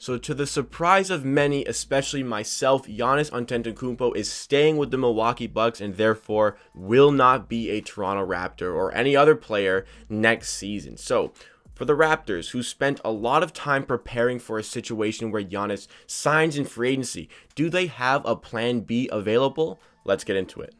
So to the surprise of many, especially myself, Giannis Antetokounmpo is staying with the Milwaukee Bucks and therefore will not be a Toronto Raptor or any other player next season. So for the Raptors, who spent a lot of time preparing for a situation where Giannis signs in free agency, do they have a plan B available? Let's get into it.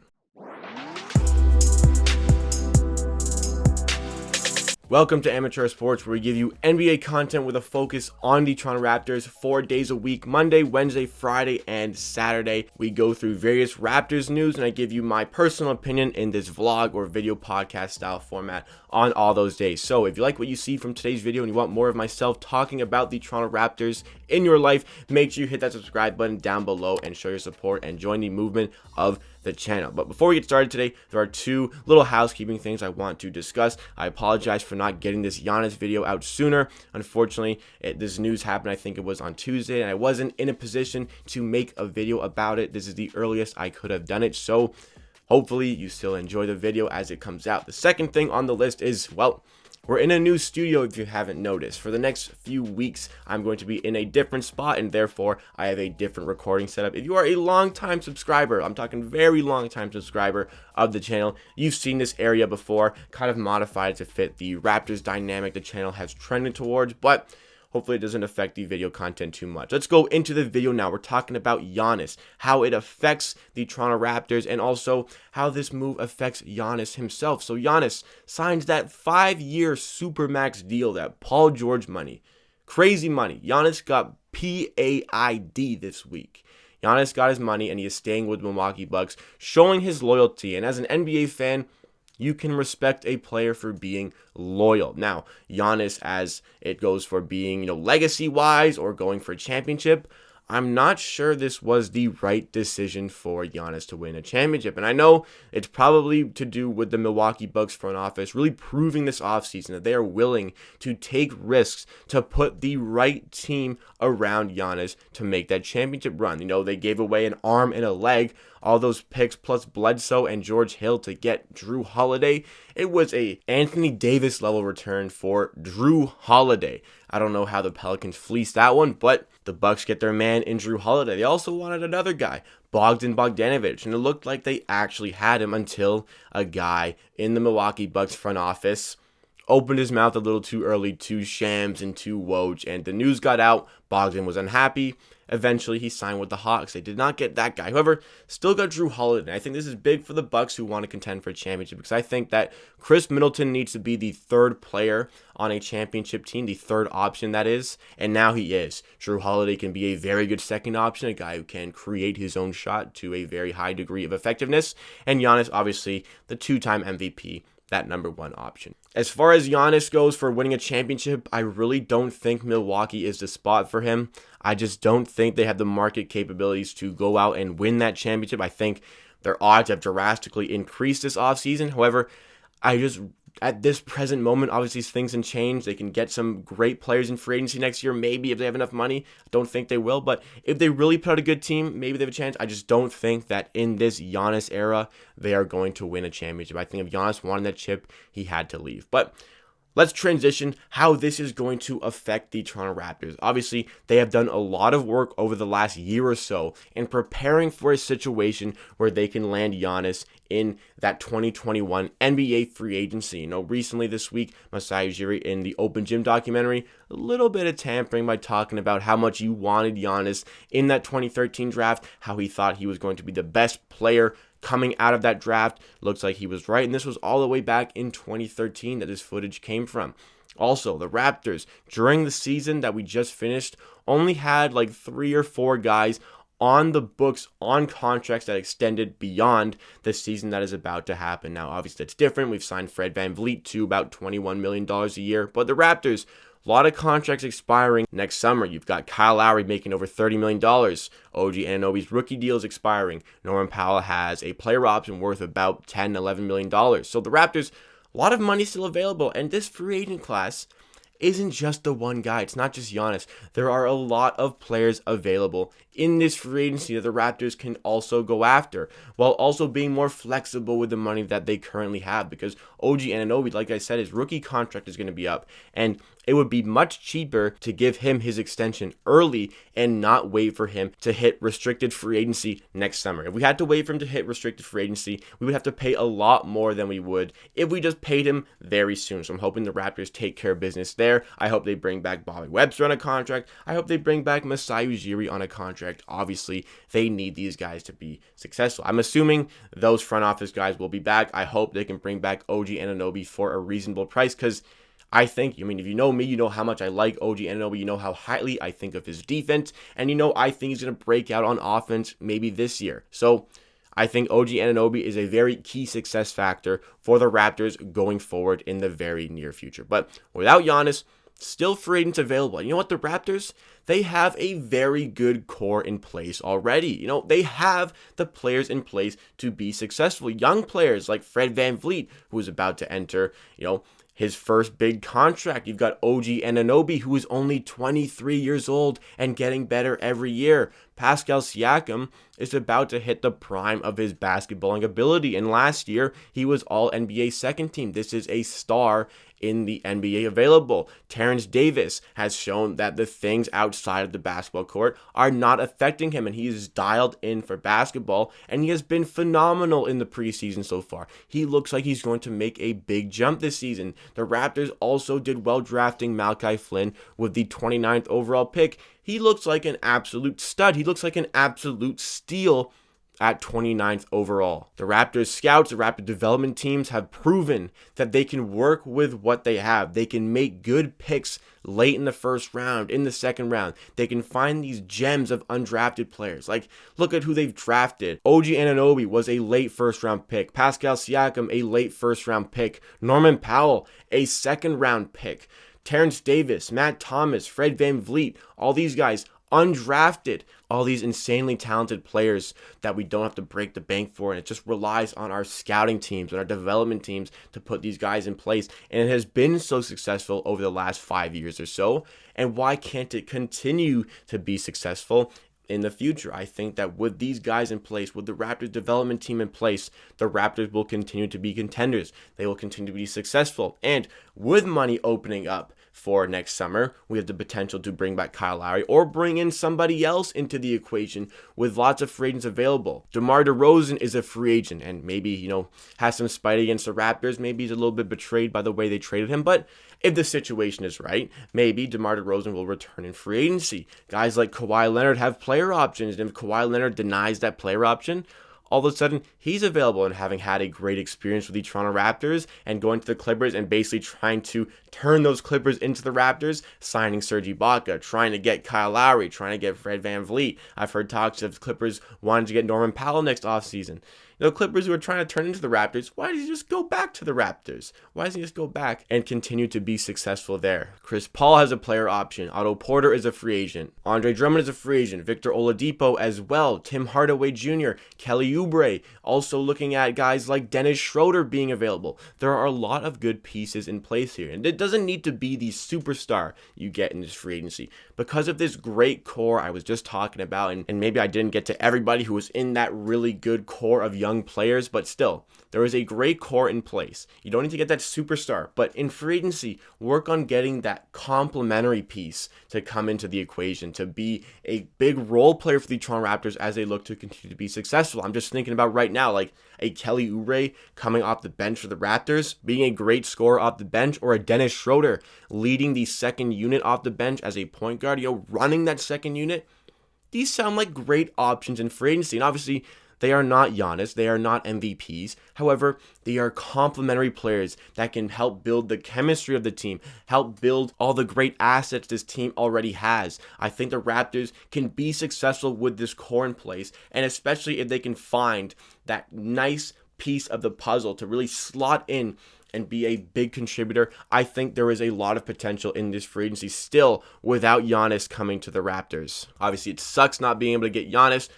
Welcome to Amateur Sports, where we give you NBA content with a focus on the Toronto Raptors 4 days a week, Monday, Wednesday, Friday, and Saturday. We go through various Raptors news, and I give you my personal opinion in this vlog or video podcast style format on all those days. So if you like what you see from today's video and you want more of myself talking about the Toronto Raptors in your life, make sure you hit that subscribe button down below and show your support and join the movement of the channel. But before we get started today, there are two little housekeeping things I want to discuss. I apologize for not getting this Giannis video out sooner. Unfortunately, this news happened, I think it was on Tuesday, and I wasn't in a position to make a video about it. This is the earliest I could have done it, so hopefully you still enjoy the video as it comes out. The second thing on the list is, well, we're in a new studio if you haven't noticed. For the next few weeks, I'm going to be in a different spot, and therefore I have a different recording setup. If you are a long-time subscriber, I'm talking very long-time subscriber of the channel, you've seen this area before, kind of modified to fit the Raptors dynamic the channel has trended towards, but hopefully it doesn't affect the video content too much. Let's go into the video now. We're talking about Giannis, how it affects the Toronto Raptors, and also how this move affects Giannis himself. So Giannis signs that 5-year Supermax deal, that Paul George money. Crazy money. Giannis got PAID this week. Giannis got his money, and he is staying with Milwaukee Bucks, showing his loyalty. And as an NBA fan, you can respect a player for being loyal. Now, Giannis, as it goes for being, legacy-wise or going for a championship, I'm not sure this was the right decision for Giannis to win a championship. And I know it's probably to do with the Milwaukee Bucks front office really proving this offseason that they are willing to take risks to put the right team around Giannis to make that championship run. They gave away an arm and a leg, all those picks plus Bledsoe and George Hill to get Drew Holiday. It was a Anthony Davis level return for Drew Holiday. I don't know how the Pelicans fleeced that one, but the Bucks get their man in Drew Holiday. They also wanted another guy, Bogdanovic, and it looked like they actually had him until a guy in the Milwaukee Bucks front office opened his mouth a little too early to Shams and to Woj, and the news got out. Bogdan was unhappy. Eventually, he signed with the Hawks. They did not get that guy. However, still got Drew Holiday. I think this is big for the Bucks who want to contend for a championship, because I think that Chris Middleton needs to be the third player on a championship team, the third option, that is, and now he is. Drew Holiday can be a very good second option, a guy who can create his own shot to a very high degree of effectiveness, and Giannis, obviously, the two-time MVP, that number one option. As far as Giannis goes for winning a championship, I really don't think Milwaukee is the spot for him. I just don't think they have the market capabilities to go out and win that championship. I think their odds have drastically increased this offseason. However, at this present moment, obviously things can change. They can get some great players in free agency next year, maybe, if they have enough money. I don't think they will, but if they really put out a good team, maybe they have a chance. I just don't think that in this Giannis era, they are going to win a championship. I think if Giannis wanted that chip, he had to leave. But let's transition how this is going to affect the Toronto Raptors. Obviously, they have done a lot of work over the last year or so in preparing for a situation where they can land Giannis in that 2021 NBA free agency. Recently this week, Masai Ujiri in the Open Gym documentary, a little bit of tampering by talking about how much he wanted Giannis in that 2013 draft, how he thought he was going to be the best player coming out of that draft. Looks like he was right, and this was all the way back in 2013 that this footage came from. Also, the Raptors, during the season that we just finished, only had like 3 or 4 guys on the books on contracts that extended beyond the season that is about to happen. Now, obviously, that's different. We've signed Fred VanVleet to about $21 million a year, but the Raptors, a lot of contracts expiring next summer. You've got Kyle Lowry making over $30 million. OG Anunoby's rookie deal is expiring. Norman Powell has a player option worth about $10, $11 million. So the Raptors, a lot of money still available. And this free agent class isn't just the one guy. It's not just Giannis. There are a lot of players available in this free agency that the Raptors can also go after, while also being more flexible with the money that they currently have, because OG Anunoby, like I said, his rookie contract is going to be up, and it would be much cheaper to give him his extension early and not wait for him to hit restricted free agency next summer. If we had to wait for him to hit restricted free agency, we would have to pay a lot more than we would if we just paid him very soon. So I'm hoping the Raptors take care of business there. I hope they bring back Bobby Webster on a contract. I hope they bring back Masai Ujiri on a contract. Obviously, they need these guys to be successful. I'm assuming those front office guys will be back. I hope they can bring back OG Anunoby for a reasonable price, because I think, if you know me, you know how much I like OG Anunoby, you know how highly I think of his defense, and I think he's going to break out on offense maybe this year. So I think OG Anunoby is a very key success factor for the Raptors going forward in the very near future. But without Giannis, still free agents available. You know what, the Raptors, they have a very good core in place already. They have the players in place to be successful. Young players like Fred VanVleet, who is about to enter, his first big contract. You've got OG Anunoby, who is only 23 years old and getting better every year. Pascal Siakam is about to hit the prime of his basketballing ability, and last year he was all NBA second team. This is a star in the NBA available. Terrence Davis has shown that the things outside of the basketball court are not affecting him, and he is dialed in for basketball, and he has been phenomenal in the preseason so far. He looks like he's going to make a big jump this season. The Raptors also did well drafting Malachi Flynn with the 29th overall pick. He looks like an absolute stud. He looks like an absolute steal at 29th overall. The Raptors scouts, the Raptor development teams have proven that they can work with what they have. They can make good picks late in the first round, in the second round. They can find these gems of undrafted players. Like, look at who they've drafted. OG Anunoby was a late first round pick. Pascal Siakam, a late first round pick. Norman Powell, a second round pick. Terrence Davis, Matt Thomas, Fred VanVleet, all these guys undrafted, all these insanely talented players that we don't have to break the bank for, and it just relies on our scouting teams and our development teams to put these guys in place, and it has been so successful over the last 5 years or so. And why can't it continue to be successful in the future? I think that with these guys in place, with the Raptors development team in place, the Raptors will continue to be contenders. They will continue to be successful. And with money opening up for next summer, we have the potential to bring back Kyle Lowry or bring in somebody else into the equation with lots of free agents available. DeMar DeRozan is a free agent and maybe, has some spite against the Raptors. Maybe he's a little bit betrayed by the way they traded him, but if the situation is right, maybe DeMar DeRozan will return in free agency. Guys like Kawhi Leonard have player options, and if Kawhi Leonard denies that player option, all of a sudden he's available, and having had a great experience with the Toronto Raptors and going to the Clippers and basically trying to turn those Clippers into the Raptors, signing Serge Ibaka, trying to get Kyle Lowry, trying to get Fred VanVleet. I've heard talks of Clippers wanting to get Norman Powell next offseason. Clippers who are trying to turn into the Raptors, why does he just go back to the Raptors? Why doesn't he just go back and continue to be successful there? Chris Paul has a player option. Otto Porter is a free agent. Andre Drummond is a free agent. Victor Oladipo as well. Tim Hardaway Jr., Kelly Oubre. Also looking at guys like Dennis Schroeder being available. There are a lot of good pieces in place here. And it doesn't need to be the superstar you get in this free agency. Because of this great core I was just talking about, and maybe I didn't get to everybody who was in that really good core of young players, but still, there is a great core in place. You don't need to get that superstar, but in free agency, work on getting that complementary piece to come into the equation, to be a big role player for the Toronto Raptors as they look to continue to be successful. I'm just thinking about right now, like a Kelly Oubre coming off the bench for the Raptors, being a great scorer off the bench, or a Dennis Schroeder leading the second unit off the bench as a point guard, running that second unit. These sound like great options in free agency, and obviously, they are not Giannis. They are not MVPs. However, they are complementary players that can help build the chemistry of the team, help build all the great assets this team already has. I think the Raptors can be successful with this core in place, and especially if they can find that nice piece of the puzzle to really slot in and be a big contributor. I think there is a lot of potential in this free agency still without Giannis coming to the Raptors. Obviously, it sucks not being able to get Giannis.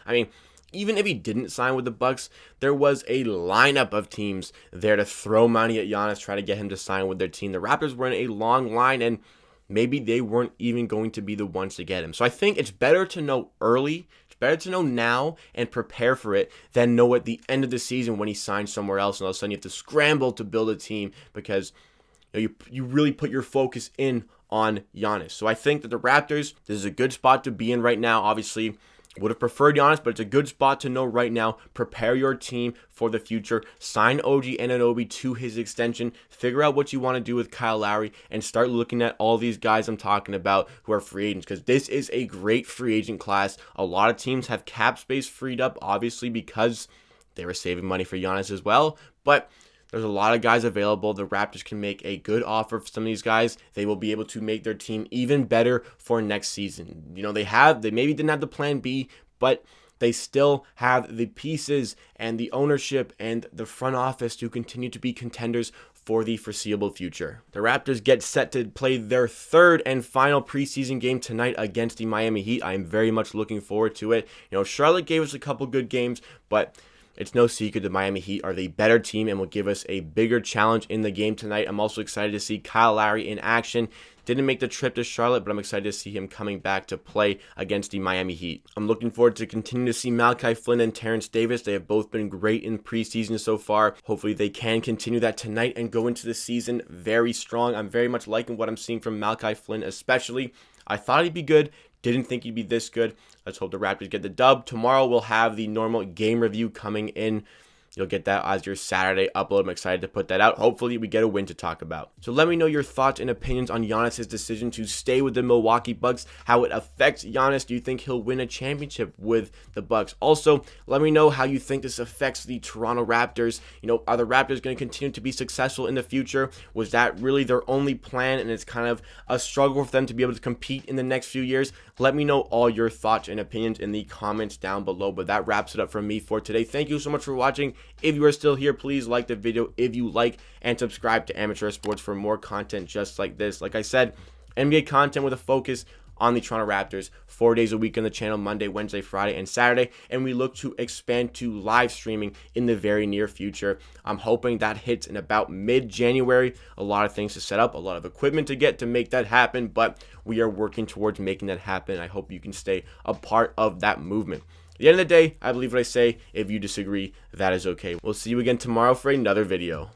Even if he didn't sign with the Bucks, there was a lineup of teams there to throw money at Giannis, try to get him to sign with their team. The Raptors were in a long line, and maybe they weren't even going to be the ones to get him. So I think it's better to know early, it's better to know now and prepare for it than know at the end of the season when he signs somewhere else, and all of a sudden you have to scramble to build a team because you really put your focus in on Giannis. So I think that the Raptors, this is a good spot to be in right now. Obviously, would have preferred Giannis, but it's a good spot to know right now. Prepare your team for the future. Sign OG Anunoby to his extension. Figure out what you want to do with Kyle Lowry and start looking at all these guys I'm talking about who are free agents, because this is a great free agent class. A lot of teams have cap space freed up, obviously, because they were saving money for Giannis as well. But there's a lot of guys available. The Raptors can make a good offer for some of these guys. They will be able to make their team even better for next season. You know, they maybe didn't have the plan B, but they still have the pieces and the ownership and the front office to continue to be contenders for the foreseeable future. The Raptors get set to play their third and final preseason game tonight against the Miami Heat. I am very much looking forward to it. You know, Charlotte gave us a couple good games, but it's no secret the Miami Heat are the better team and will give us a bigger challenge in the game tonight. I'm also excited to see Kyle Lowry in action. Didn't make the trip to Charlotte, but I'm excited to see him coming back to play against the Miami Heat. I'm looking forward to continuing to see Malachi Flynn and Terrence Davis. They have both been great in preseason so far. Hopefully they can continue that tonight and go into the season very strong. I'm very much liking what I'm seeing from Malachi Flynn especially. I thought he'd be good. Didn't think he'd be this good. Let's hope the Raptors get the dub. Tomorrow we'll have the normal game review coming in. You'll get that as your Saturday upload. I'm excited to put that out. Hopefully we get a win to talk about. So let me know your thoughts and opinions on Giannis' decision to stay with the Milwaukee Bucks, how it affects Giannis. Do you think he'll win a championship with the Bucks? Also, let me know how you think this affects the Toronto Raptors. You know, are the Raptors going to continue to be successful in the future? Was that really their only plan and it's kind of a struggle for them to be able to compete in the next few years? Let me know all your thoughts and opinions in the comments down below. But that wraps it up from me for today. Thank you so much for watching. If you are still here, please like the video if you like, and subscribe to Amateur Sports for more content just like this. Like I said, NBA content with a focus on the Toronto Raptors 4 days a week on the channel, Monday, Wednesday, Friday, and Saturday, and we look to expand to live streaming in the very near future. I'm hoping that hits in about mid-January. A lot of things to set up, a lot of equipment to get to make that happen, but we are working towards making that happen. I hope you can stay a part of that movement. At the end of the day, I believe what I say. If you disagree, that is okay. We'll see you again tomorrow for another video.